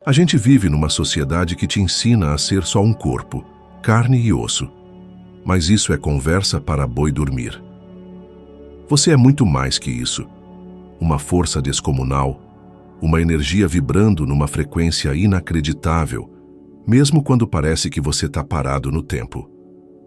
A gente vive numa sociedade que te ensina a ser só um corpo, carne e osso. Mas isso é conversa para boi dormir. Você é muito mais que isso. Uma força descomunal, uma energia vibrando numa frequência inacreditável, mesmo quando parece que você está parado no tempo.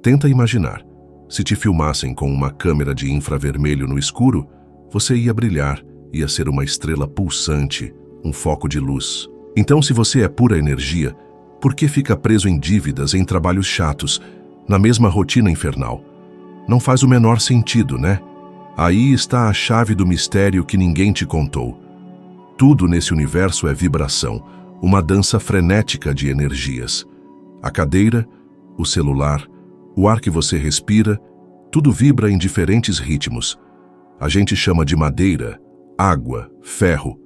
Tenta imaginar, se te filmassem com uma câmera de infravermelho no escuro, você ia brilhar, ia ser uma estrela pulsante, um foco de luz. Então, se você é pura energia, por que fica preso em dívidas, em trabalhos chatos, na mesma rotina infernal? Não faz o menor sentido, né? Aí está a chave do mistério que ninguém te contou. Tudo nesse universo é vibração, uma dança frenética de energias. A cadeira, o celular, o ar que você respira, tudo vibra em diferentes ritmos. A gente chama de madeira, água, ferro.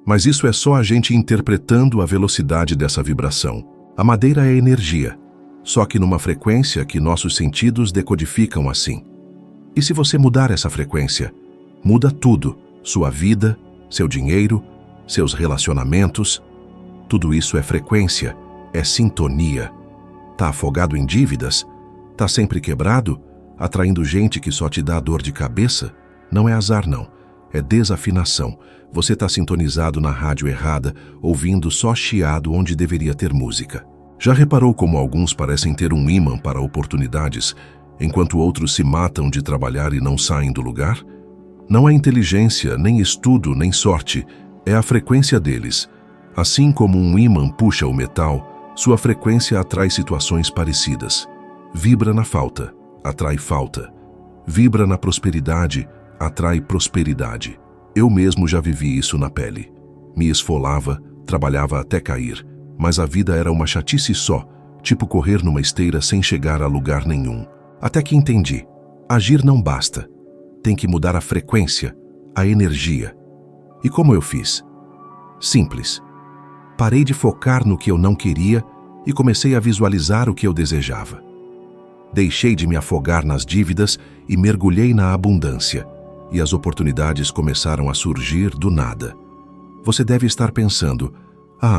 Mas isso é só a gente interpretando a velocidade dessa vibração. A madeira é energia, só que numa frequência que nossos sentidos decodificam assim. E se você mudar essa frequência, muda tudo, sua vida, seu dinheiro, seus relacionamentos. Tudo isso é frequência, é sintonia. Tá afogado em dívidas? Tá sempre quebrado? Atraindo gente que só te dá dor de cabeça? Não é azar não, é desafinação. Você tá sintonizado na rádio errada, ouvindo só chiado onde deveria ter música. Já reparou como alguns parecem ter um ímã para oportunidades, enquanto outros se matam de trabalhar e não saem do lugar? Não é inteligência, nem estudo, nem sorte, é a frequência deles. Assim como um ímã puxa o metal, sua frequência atrai situações parecidas. Vibra na falta, atrai falta. Vibra na prosperidade, atrai prosperidade. Eu mesmo já vivi isso na pele. Me esfolava, trabalhava até cair, mas a vida era uma chatice só, tipo correr numa esteira sem chegar a lugar nenhum. Até que entendi, agir não basta. Tem que mudar a frequência, a energia. E como eu fiz? Simples. Parei de focar no que eu não queria e comecei a visualizar o que eu desejava. Deixei de me afogar nas dívidas e mergulhei na abundância. E as oportunidades começaram a surgir do nada. Você deve estar pensando,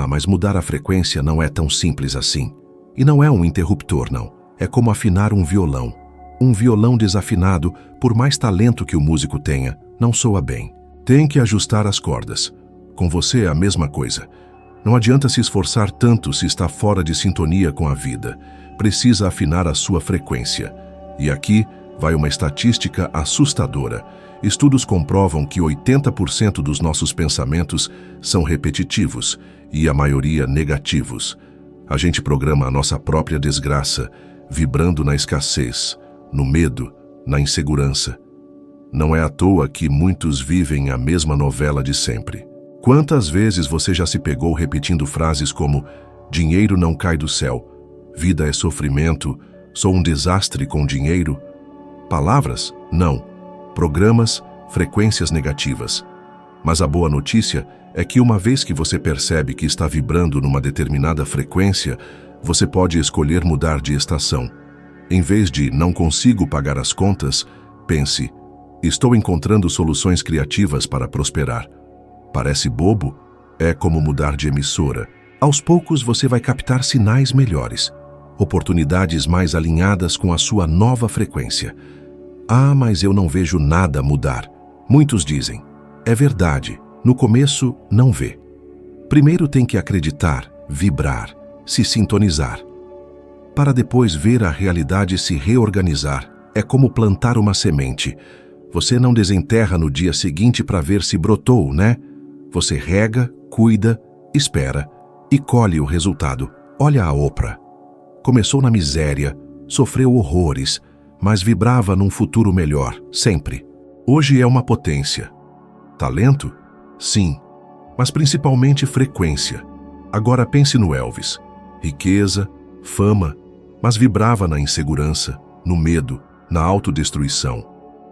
mas mudar a frequência não é tão simples assim. E não é um interruptor, não. É como afinar um violão. Um violão desafinado, por mais talento que o músico tenha, não soa bem. Tem que ajustar as cordas. Com você é a mesma coisa. Não adianta se esforçar tanto se está fora de sintonia com a vida. Precisa afinar a sua frequência. E aqui vai uma estatística assustadora. Estudos comprovam que 80% dos nossos pensamentos são repetitivos e a maioria negativos. A gente programa a nossa própria desgraça, vibrando na escassez, no medo, na insegurança. Não é à toa que muitos vivem a mesma novela de sempre. Quantas vezes você já se pegou repetindo frases como dinheiro não cai do céu, vida é sofrimento, sou um desastre com dinheiro? Palavras? Não. Programas, frequências negativas. Mas a boa notícia é que uma vez que você percebe que está vibrando numa determinada frequência, você pode escolher mudar de estação. Em vez de não consigo pagar as contas, pense, estou encontrando soluções criativas para prosperar. Parece bobo? É como mudar de emissora. Aos poucos você vai captar sinais melhores, oportunidades mais alinhadas com a sua nova frequência. Mas eu não vejo nada mudar. Muitos dizem, é verdade, no começo não vê. Primeiro tem que acreditar, vibrar, se sintonizar. Para depois ver a realidade se reorganizar. É como plantar uma semente. Você não desenterra no dia seguinte para ver se brotou, né? Você rega, cuida, espera e colhe o resultado. Olha a Oprah. Começou na miséria, sofreu horrores, mas vibrava num futuro melhor, sempre. Hoje é uma potência. Talento? Sim, mas principalmente frequência. Agora pense no Elvis. Riqueza, fama, mas vibrava na insegurança, no medo, na autodestruição.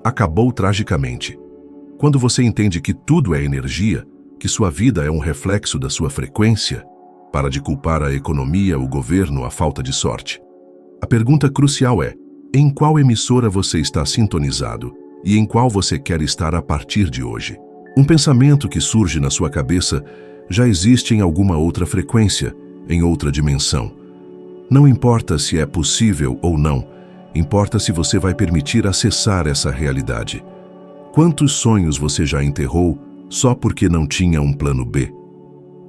Acabou tragicamente. Quando você entende que tudo é energia, que sua vida é um reflexo da sua frequência, para de culpar a economia, o governo, a falta de sorte. A pergunta crucial é, em qual emissora você está sintonizado e em qual você quer estar a partir de hoje? Um pensamento que surge na sua cabeça já existe em alguma outra frequência, em outra dimensão. Não importa se é possível ou não, importa se você vai permitir acessar essa realidade. Quantos sonhos você já enterrou só porque não tinha um plano B?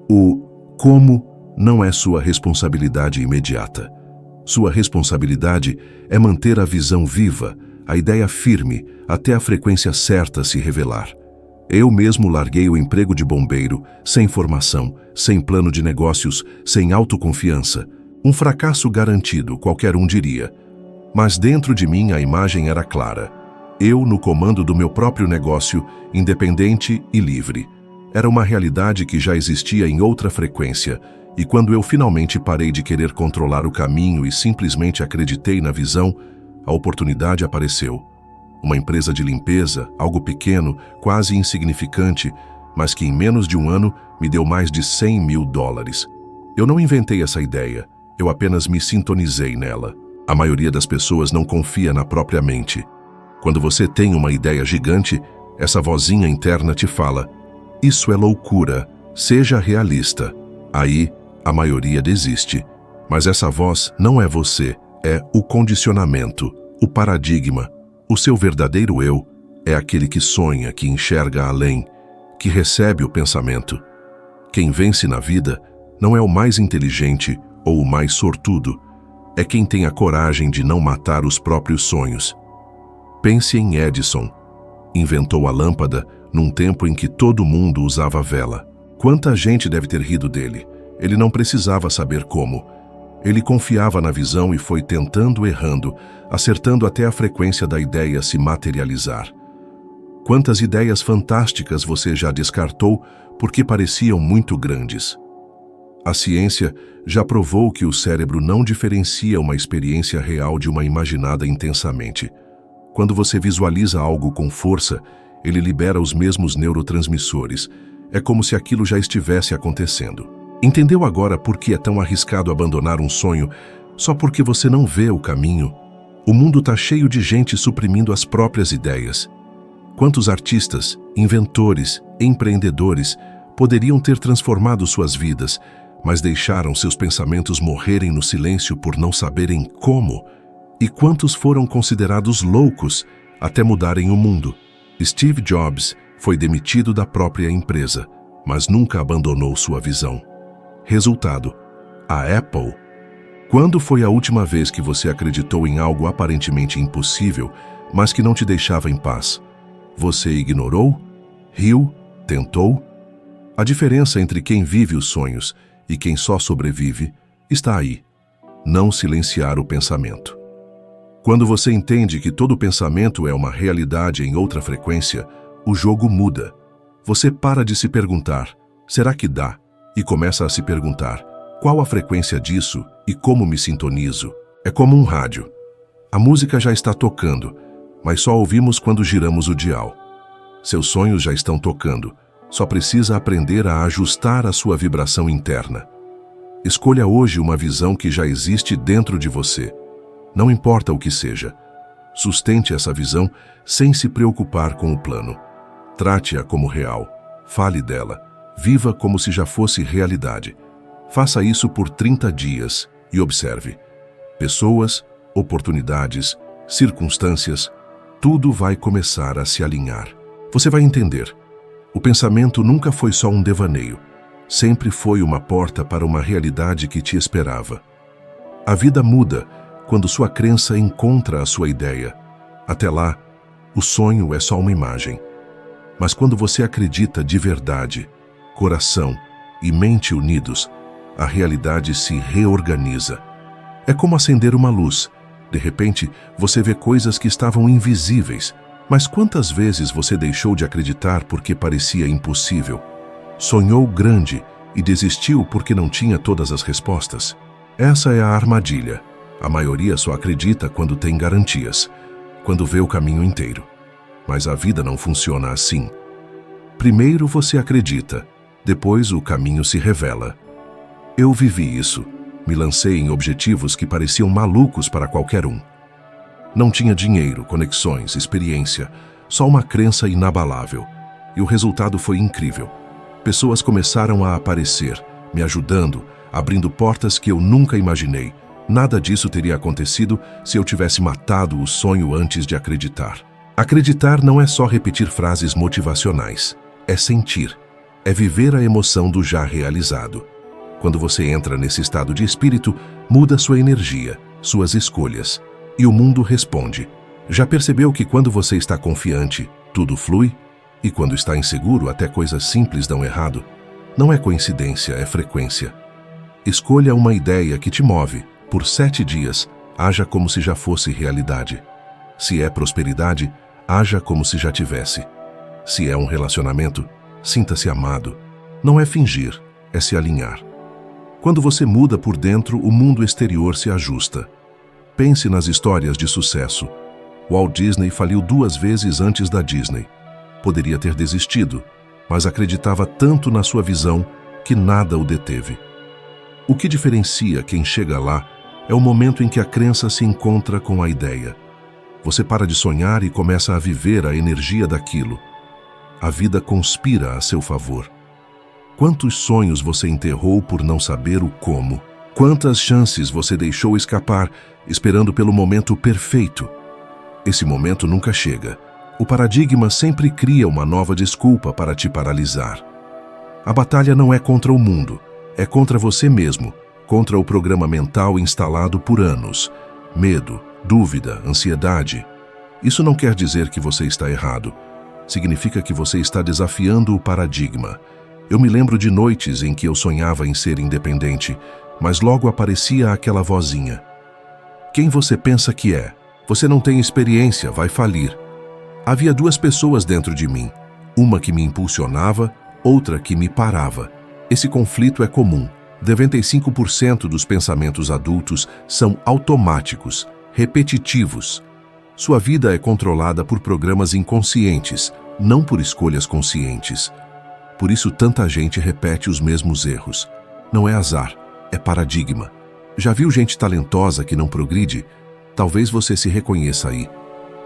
O como não é sua responsabilidade imediata. Sua responsabilidade é manter a visão viva, a ideia firme, até a frequência certa se revelar. Eu mesmo larguei o emprego de bombeiro, sem formação, sem plano de negócios, sem autoconfiança. Um fracasso garantido, qualquer um diria. Mas dentro de mim a imagem era clara. Eu no comando do meu próprio negócio, independente e livre. Era uma realidade que já existia em outra frequência, e quando eu finalmente parei de querer controlar o caminho e simplesmente acreditei na visão, a oportunidade apareceu. Uma empresa de limpeza, algo pequeno, quase insignificante, mas que em menos de um ano me deu mais de $100 mil. Eu não inventei essa ideia, eu apenas me sintonizei nela. A maioria das pessoas não confia na própria mente. Quando você tem uma ideia gigante, essa vozinha interna te fala: isso é loucura, seja realista. Aí, a maioria desiste. Mas essa voz não é você, é o condicionamento, o paradigma. O seu verdadeiro eu é aquele que sonha, que enxerga além, que recebe o pensamento. Quem vence na vida não é o mais inteligente ou o mais sortudo, é quem tem a coragem de não matar os próprios sonhos. Pense em Edison. Inventou a lâmpada num tempo em que todo mundo usava vela. Quanta gente deve ter rido dele? Ele não precisava saber como. Ele confiava na visão e foi tentando, errando, acertando até a frequência da ideia se materializar. Quantas ideias fantásticas você já descartou porque pareciam muito grandes? A ciência já provou que o cérebro não diferencia uma experiência real de uma imaginada intensamente. Quando você visualiza algo com força, ele libera os mesmos neurotransmissores. É como se aquilo já estivesse acontecendo. Entendeu agora por que é tão arriscado abandonar um sonho só porque você não vê o caminho? O mundo está cheio de gente suprimindo as próprias ideias. Quantos artistas, inventores, empreendedores poderiam ter transformado suas vidas, mas deixaram seus pensamentos morrerem no silêncio por não saberem como? E quantos foram considerados loucos até mudarem o mundo? Steve Jobs foi demitido da própria empresa, mas nunca abandonou sua visão. Resultado: a Apple. Quando foi a última vez que você acreditou em algo aparentemente impossível, mas que não te deixava em paz? Você ignorou? Riu? Tentou? A diferença entre quem vive os sonhos e quem só sobrevive está aí: não silenciar o pensamento. Quando você entende que todo pensamento é uma realidade em outra frequência, o jogo muda. Você para de se perguntar: será que dá? E começa a se perguntar: qual a frequência disso e como me sintonizo? É como um rádio. A música já está tocando, mas só ouvimos quando giramos o dial. Seus sonhos já estão tocando, só precisa aprender a ajustar a sua vibração interna. Escolha hoje uma visão que já existe dentro de você. Não importa o que seja. Sustente essa visão sem se preocupar com o plano. Trate-a como real. Fale dela. Viva como se já fosse realidade. Faça isso por 30 dias e observe. Pessoas, oportunidades, circunstâncias, tudo vai começar a se alinhar. Você vai entender. O pensamento nunca foi só um devaneio. Sempre foi uma porta para uma realidade que te esperava. A vida muda quando sua crença encontra a sua ideia. Até lá, o sonho é só uma imagem. Mas quando você acredita de verdade, coração e mente unidos, a realidade se reorganiza. É como acender uma luz. De repente, você vê coisas que estavam invisíveis. Mas quantas vezes você deixou de acreditar porque parecia impossível? Sonhou grande e desistiu porque não tinha todas as respostas? Essa é a armadilha. A maioria só acredita quando tem garantias, quando vê o caminho inteiro. Mas a vida não funciona assim. Primeiro você acredita, depois o caminho se revela. Eu vivi isso. Me lancei em objetivos que pareciam malucos para qualquer um. Não tinha dinheiro, conexões, experiência, só uma crença inabalável. E o resultado foi incrível. Pessoas começaram a aparecer, me ajudando, abrindo portas que eu nunca imaginei. Nada disso teria acontecido se eu tivesse matado o sonho antes de acreditar. Acreditar não é só repetir frases motivacionais. É sentir. É viver a emoção do já realizado. Quando você entra nesse estado de espírito, muda sua energia, suas escolhas. E o mundo responde. Já percebeu que quando você está confiante, tudo flui? E quando está inseguro, até coisas simples dão errado? Não é coincidência, é frequência. Escolha uma ideia que te move. Por 7 dias, haja como se já fosse realidade. Se é prosperidade, haja como se já tivesse. Se é um relacionamento, sinta-se amado. Não é fingir, é se alinhar. Quando você muda por dentro, o mundo exterior se ajusta. Pense nas histórias de sucesso. Walt Disney faliu 2 vezes antes da Disney. Poderia ter desistido, mas acreditava tanto na sua visão que nada o deteve. O que diferencia quem chega lá é o momento em que a crença se encontra com a ideia. Você para de sonhar e começa a viver a energia daquilo. A vida conspira a seu favor. Quantos sonhos você enterrou por não saber o como? Quantas chances você deixou escapar, esperando pelo momento perfeito? Esse momento nunca chega. O paradigma sempre cria uma nova desculpa para te paralisar. A batalha não é contra o mundo, é contra você mesmo, contra o programa mental instalado por anos. Medo, dúvida, ansiedade. Isso não quer dizer que você está errado. Significa que você está desafiando o paradigma. Eu me lembro de noites em que eu sonhava em ser independente, mas logo aparecia aquela vozinha. Quem você pensa que é? Você não tem experiência, vai falir. Havia 2 pessoas dentro de mim, uma que me impulsionava, outra que me parava. Esse conflito é comum. 95% dos pensamentos adultos são automáticos, repetitivos. Sua vida é controlada por programas inconscientes, não por escolhas conscientes. Por isso tanta gente repete os mesmos erros. Não é azar, é paradigma. Já viu gente talentosa que não progride? Talvez você se reconheça aí.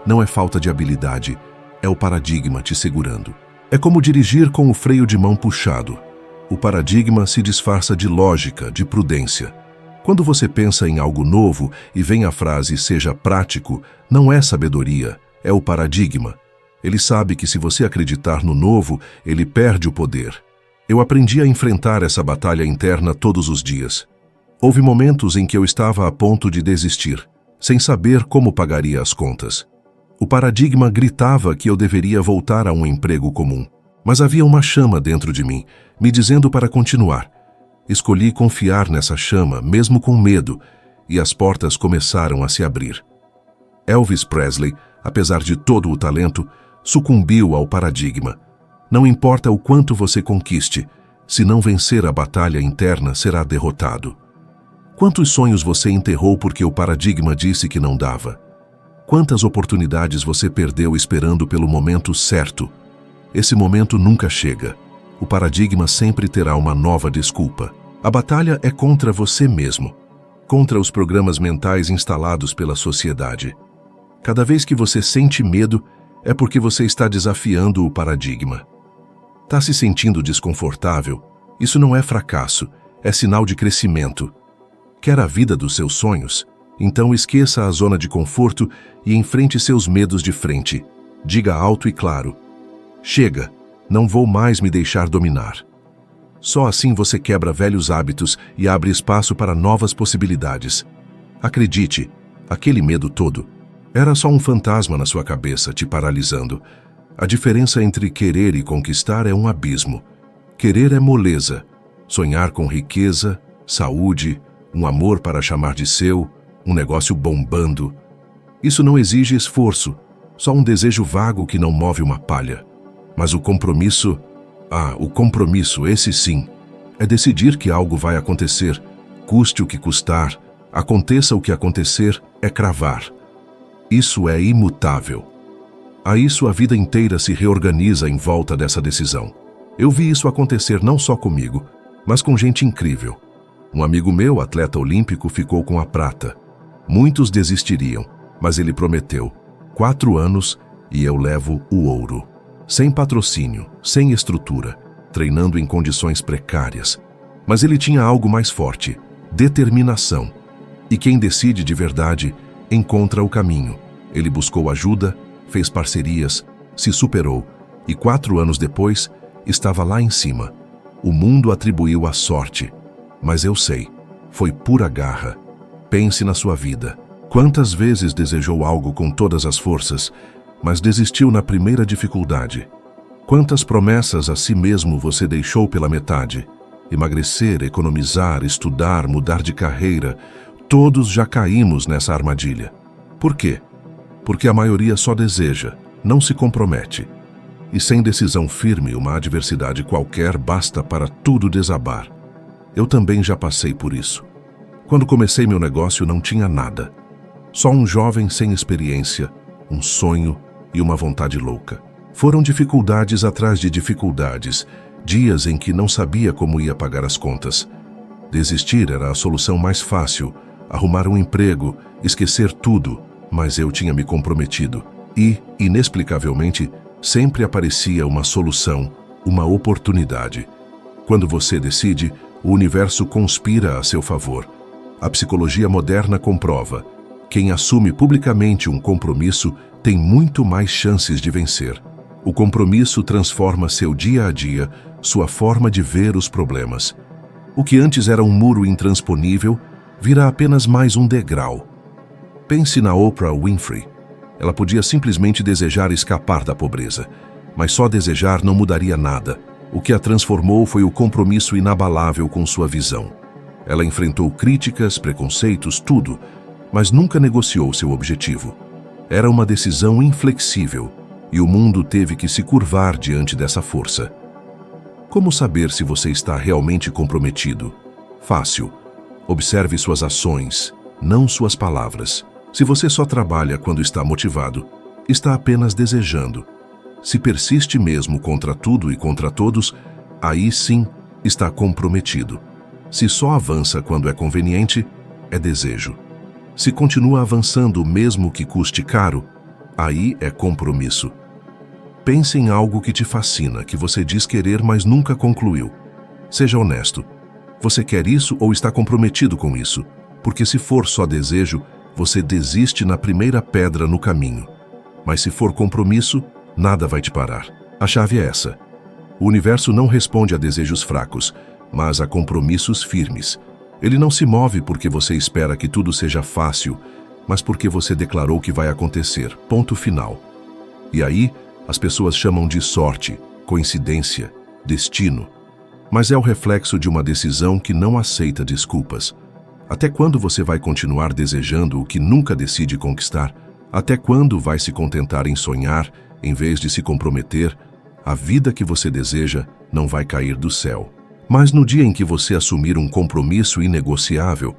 Não é falta de habilidade, é o paradigma te segurando. É como dirigir com o freio de mão puxado. O paradigma se disfarça de lógica, de prudência. Quando você pensa em algo novo e vem a frase seja prático, não é sabedoria, é o paradigma. Ele sabe que se você acreditar no novo, ele perde o poder. Eu aprendi a enfrentar essa batalha interna todos os dias. Houve momentos em que eu estava a ponto de desistir, sem saber como pagaria as contas. O paradigma gritava que eu deveria voltar a um emprego comum, mas havia uma chama dentro de mim, me dizendo para continuar. Escolhi confiar nessa chama, mesmo com medo, e as portas começaram a se abrir. Elvis Presley, apesar de todo o talento, sucumbiu ao paradigma. Não importa o quanto você conquiste, se não vencer a batalha interna, será derrotado. Quantos sonhos você enterrou porque o paradigma disse que não dava? Quantas oportunidades você perdeu esperando pelo momento certo? Esse momento nunca chega. O paradigma sempre terá uma nova desculpa. A batalha é contra você mesmo, contra os programas mentais instalados pela sociedade. Cada vez que você sente medo, é porque você está desafiando o paradigma. Está se sentindo desconfortável? Isso não é fracasso, é sinal de crescimento. Quer a vida dos seus sonhos? Então esqueça a zona de conforto e enfrente seus medos de frente. Diga alto e claro: chega, não vou mais me deixar dominar. Só assim você quebra velhos hábitos e abre espaço para novas possibilidades. Acredite, aquele medo todo era só um fantasma na sua cabeça te paralisando. A diferença entre querer e conquistar é um abismo. Querer é moleza. Sonhar com riqueza, saúde, um amor para chamar de seu, um negócio bombando. Isso não exige esforço, só um desejo vago que não move uma palha. Mas o compromisso, esse sim, é decidir que algo vai acontecer, custe o que custar, aconteça o que acontecer, é cravar. Isso é imutável. Aí sua vida inteira se reorganiza em volta dessa decisão. Eu vi isso acontecer não só comigo, mas com gente incrível. Um amigo meu, atleta olímpico, ficou com a prata. Muitos desistiriam, mas ele prometeu: 4 anos e eu levo o ouro. Sem patrocínio, sem estrutura, treinando em condições precárias. Mas ele tinha algo mais forte: determinação. E quem decide de verdade encontra o caminho. Ele buscou ajuda, fez parcerias, se superou e 4 anos depois estava lá em cima. O mundo atribuiu a sorte, mas eu sei, foi pura garra. Pense na sua vida. Quantas vezes desejou algo com todas as forças, mas desistiu na primeira dificuldade? Quantas promessas a si mesmo você deixou pela metade? Emagrecer, economizar, estudar, mudar de carreira, todos já caímos nessa armadilha. Por quê? Porque a maioria só deseja, não se compromete. E sem decisão firme, uma adversidade qualquer basta para tudo desabar. Eu também já passei por isso. Quando comecei meu negócio não tinha nada. Só um jovem sem experiência, um sonho e uma vontade louca. Foram dificuldades atrás de dificuldades, dias em que não sabia como ia pagar as contas. Desistir era a solução mais fácil, arrumar um emprego, esquecer tudo, mas eu tinha me comprometido. E, inexplicavelmente, sempre aparecia uma solução, uma oportunidade. Quando você decide, o universo conspira a seu favor. A psicologia moderna comprova: quem assume publicamente um compromisso tem muito mais chances de vencer. O compromisso transforma seu dia a dia, sua forma de ver os problemas. O que antes era um muro intransponível, vira apenas mais um degrau. Pense na Oprah Winfrey. Ela podia simplesmente desejar escapar da pobreza, mas só desejar não mudaria nada. O que a transformou foi o compromisso inabalável com sua visão. Ela enfrentou críticas, preconceitos, tudo, mas nunca negociou seu objetivo. Era uma decisão inflexível, e o mundo teve que se curvar diante dessa força. Como saber se você está realmente comprometido? Fácil. Observe suas ações, não suas palavras. Se você só trabalha quando está motivado, está apenas desejando. Se persiste mesmo contra tudo e contra todos, aí sim está comprometido. Se só avança quando é conveniente, é desejo. Se continua avançando mesmo que custe caro, aí é compromisso. Pense em algo que te fascina, que você diz querer, mas nunca concluiu. Seja honesto. Você quer isso ou está comprometido com isso? Porque se for só desejo, você desiste na primeira pedra no caminho. Mas se for compromisso, nada vai te parar. A chave é essa. O universo não responde a desejos fracos, mas a compromissos firmes. Ele não se move porque você espera que tudo seja fácil, mas porque você declarou que vai acontecer. Ponto final. E aí, as pessoas chamam de sorte, coincidência, destino. Mas é o reflexo de uma decisão que não aceita desculpas. Até quando você vai continuar desejando o que nunca decide conquistar? Até quando vai se contentar em sonhar, em vez de se comprometer? A vida que você deseja não vai cair do céu. Mas no dia em que você assumir um compromisso inegociável,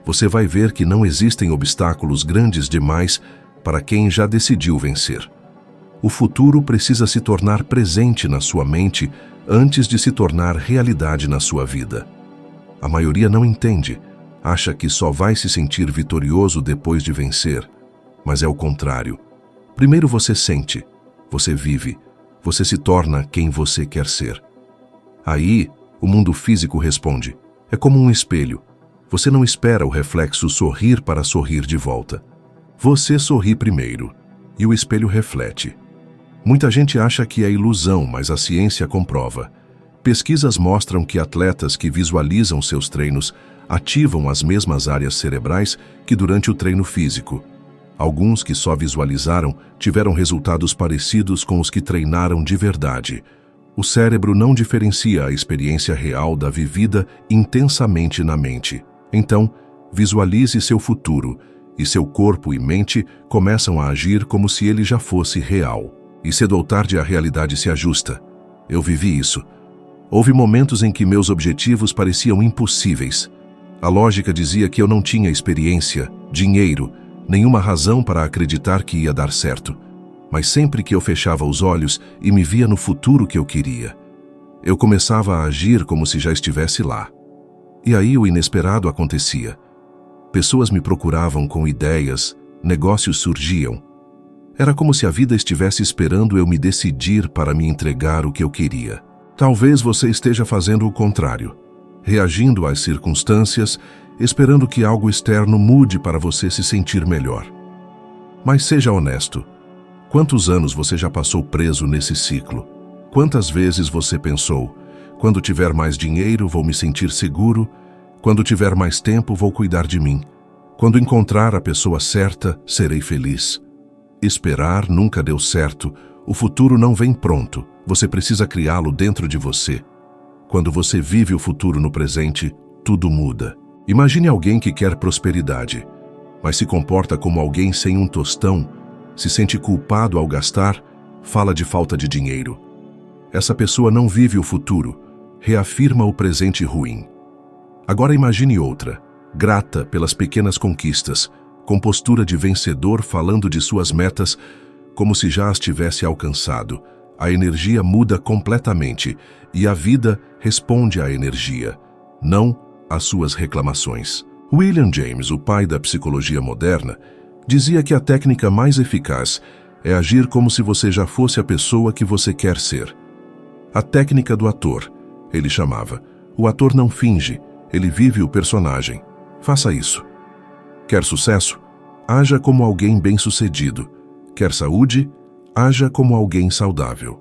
você vai ver que não existem obstáculos grandes demais para quem já decidiu vencer. O futuro precisa se tornar presente na sua mente antes de se tornar realidade na sua vida. A maioria não entende, acha que só vai se sentir vitorioso depois de vencer, mas é o contrário. Primeiro você sente, você vive, você se torna quem você quer ser. Aí, o mundo físico responde. É como um espelho. Você não espera o reflexo sorrir para sorrir de volta. Você sorri primeiro, e o espelho reflete. Muita gente acha que é ilusão, mas a ciência comprova. Pesquisas mostram que atletas que visualizam seus treinos ativam as mesmas áreas cerebrais que durante o treino físico. Alguns que só visualizaram tiveram resultados parecidos com os que treinaram de verdade. O cérebro não diferencia a experiência real da vivida intensamente na mente. Então, visualize seu futuro, e seu corpo e mente começam a agir como se ele já fosse real. E cedo ou tarde a realidade se ajusta. Eu vivi isso. Houve momentos em que meus objetivos pareciam impossíveis. A lógica dizia que eu não tinha experiência, dinheiro, nenhuma razão para acreditar que ia dar certo. Mas sempre que eu fechava os olhos e me via no futuro que eu queria, eu começava a agir como se já estivesse lá. E aí o inesperado acontecia. Pessoas me procuravam com ideias, negócios surgiam. Era como se a vida estivesse esperando eu me decidir para me entregar o que eu queria. Talvez você esteja fazendo o contrário, reagindo às circunstâncias, esperando que algo externo mude para você se sentir melhor. Mas seja honesto. Quantos anos você já passou preso nesse ciclo? Quantas vezes você pensou: quando tiver mais dinheiro, vou me sentir seguro; quando tiver mais tempo, vou cuidar de mim; quando encontrar a pessoa certa, serei feliz. Esperar nunca deu certo. O futuro não vem pronto. Você precisa criá-lo dentro de você. Quando você vive o futuro no presente, tudo muda. Imagine alguém que quer prosperidade, mas se comporta como alguém sem um tostão, se sente culpado ao gastar, fala de falta de dinheiro. Essa pessoa não vive o futuro, reafirma o presente ruim. Agora imagine outra, grata pelas pequenas conquistas, com postura de vencedor, falando de suas metas como se já as tivesse alcançado. A energia muda completamente e a vida responde à energia, não às suas reclamações. William James, o pai da psicologia moderna, dizia que a técnica mais eficaz é agir como se você já fosse a pessoa que você quer ser. A técnica do ator, ele chamava. O ator não finge, ele vive o personagem. Faça isso. Quer sucesso? Haja como alguém bem-sucedido. Quer saúde? Haja como alguém saudável.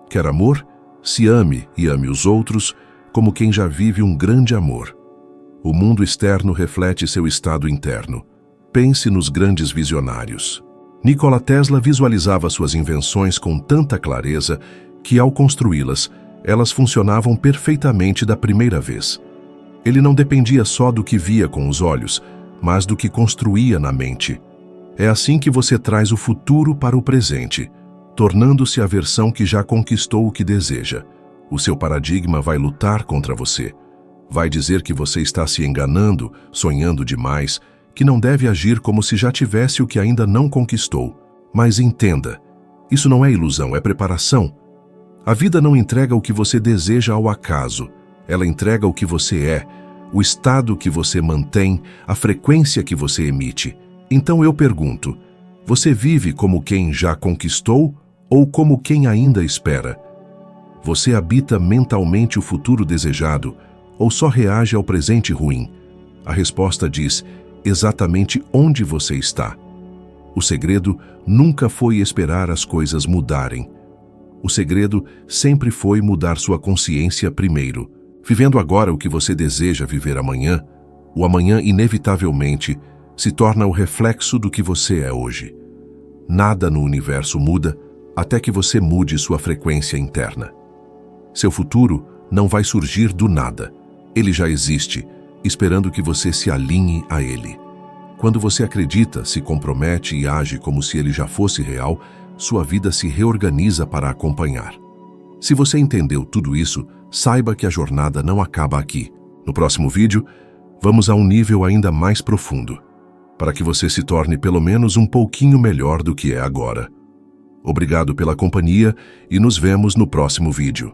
Quer amor? Se ame e ame os outros como quem já vive um grande amor. O mundo externo reflete seu estado interno. Pense nos grandes visionários. Nikola Tesla visualizava suas invenções com tanta clareza que, ao construí-las, elas funcionavam perfeitamente da primeira vez. Ele não dependia só do que via com os olhos, mas do que construía na mente. É assim que você traz o futuro para o presente, tornando-se a versão que já conquistou o que deseja. O seu paradigma vai lutar contra você. Vai dizer que você está se enganando, sonhando demais, que não deve agir como se já tivesse o que ainda não conquistou. Mas entenda, isso não é ilusão, é preparação. A vida não entrega o que você deseja ao acaso. Ela entrega o que você é, o estado que você mantém, a frequência que você emite. Então eu pergunto, você vive como quem já conquistou ou como quem ainda espera? Você habita mentalmente o futuro desejado ou só reage ao presente ruim? A resposta diz exatamente onde você está. O segredo nunca foi esperar as coisas mudarem. O segredo sempre foi mudar sua consciência primeiro. Vivendo agora o que você deseja viver amanhã, o amanhã inevitavelmente se torna o reflexo do que você é hoje. Nada no universo muda até que você mude sua frequência interna. Seu futuro não vai surgir do nada. Ele já existe, esperando que você se alinhe a ele. Quando você acredita, se compromete e age como se ele já fosse real, sua vida se reorganiza para acompanhar. Se você entendeu tudo isso, saiba que a jornada não acaba aqui. No próximo vídeo, vamos a um nível ainda mais profundo, para que você se torne pelo menos um pouquinho melhor do que é agora. Obrigado pela companhia e nos vemos no próximo vídeo.